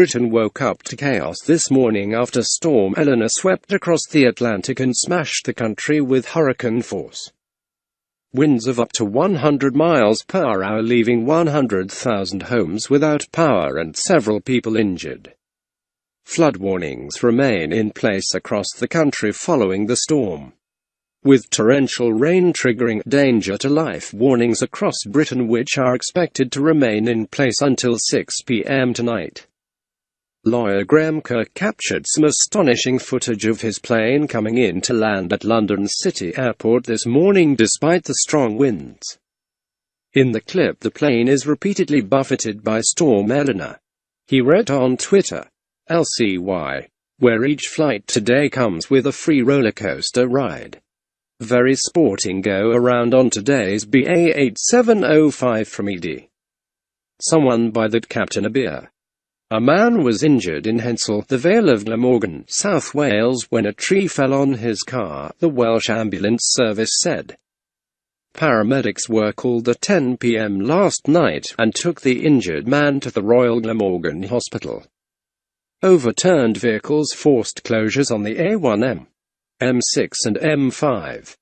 Britain woke up to chaos this morning after Storm Eleanor swept across the Atlantic and smashed the country with hurricane force. Winds of up to 100 miles per hour, leaving 100,000 homes without power and several people injured. Flood warnings remain in place across the country following the storm, with torrential rain triggering danger to life warnings across Britain, which are expected to remain in place until 6 p.m. tonight. Lawyer Graham Kirk captured some astonishing footage of his plane coming in to land at London's City Airport this morning despite the strong winds. In the clip, the plane is repeatedly buffeted by Storm Eleanor. He wrote on Twitter, "LCY, where each flight today comes with a free roller coaster ride. Very sporting go around on today's BA 8705 from ED. Someone buy that captain a beer." A man was injured in Hensall, the Vale of Glamorgan, South Wales, when a tree fell on his car, the Welsh Ambulance Service said. Paramedics were called at 10 p.m. last night, and took the injured man to the Royal Glamorgan Hospital. Overturned vehicles forced closures on the A1M, M6 and M5,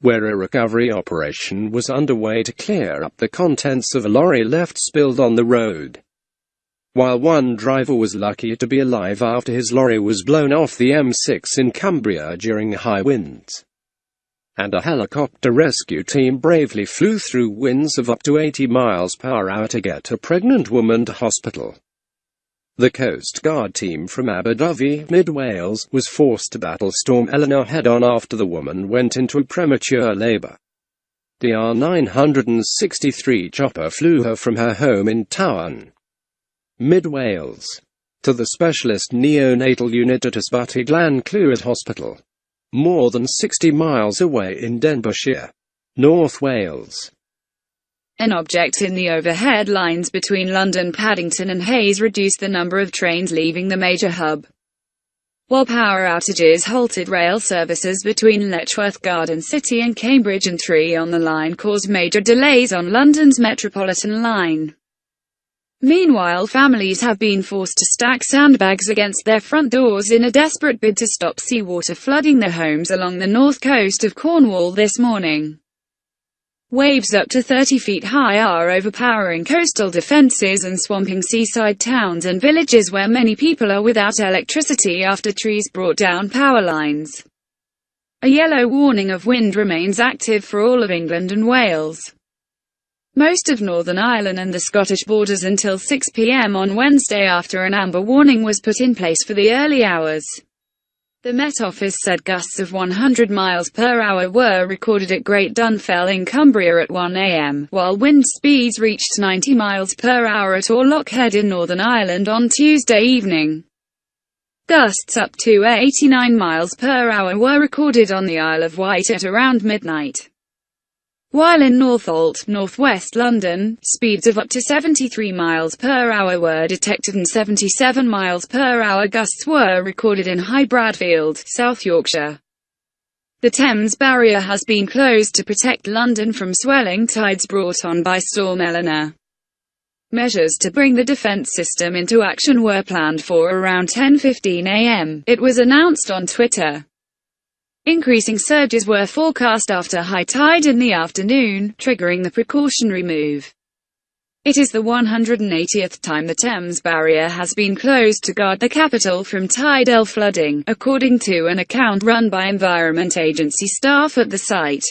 where a recovery operation was underway to clear up the contents of a lorry left spilled on the road. While one driver was lucky to be alive after his lorry was blown off the M6 in Cumbria during high winds, and a helicopter rescue team bravely flew through winds of up to 80 miles per hour to get a pregnant woman to hospital. The Coast Guard team from Aberdyfi, Mid Wales, was forced to battle Storm Eleanor head-on after the woman went into premature labour. The R963 chopper flew her from her home in Tywyn, Mid Wales, to the specialist neonatal unit at Ysbyty Glan Clwyd Hospital, more than 60 miles away in Denbighshire, North Wales. An object in the overhead lines between London Paddington and Hayes reduced the number of trains leaving the major hub, while power outages halted rail services between Letchworth Garden City and Cambridge, and 3 on the line caused major delays on London's Metropolitan line. Meanwhile, families have been forced to stack sandbags against their front doors in a desperate bid to stop seawater flooding their homes along the north coast of Cornwall this morning. Waves up to 30 feet high are overpowering coastal defences and swamping seaside towns and villages where many people are without electricity after trees brought down power lines. A yellow warning of wind remains active for all of England and Wales, most of Northern Ireland and the Scottish borders until 6 p.m. on Wednesday, after an amber warning was put in place for the early hours. The Met Office said gusts of 100 miles per hour were recorded at Great Dunfell in Cumbria at 1 a.m., while wind speeds reached 90 miles per hour at Orlockhead in Northern Ireland on Tuesday evening. Gusts up to 89 miles per hour were recorded on the Isle of Wight at around midnight, while in Northolt, northwest London, speeds of up to 73 miles per hour were detected and 77 miles per hour gusts were recorded in High Bradfield, South Yorkshire. The Thames Barrier has been closed to protect London from swelling tides brought on by Storm Eleanor. Measures to bring the defence system into action were planned for around 10:15 a.m., it was announced on Twitter. Increasing surges were forecast after high tide in the afternoon, triggering the precautionary move. It is the 180th time the Thames Barrier has been closed to guard the capital from tidal flooding, according to an account run by Environment Agency staff at the site.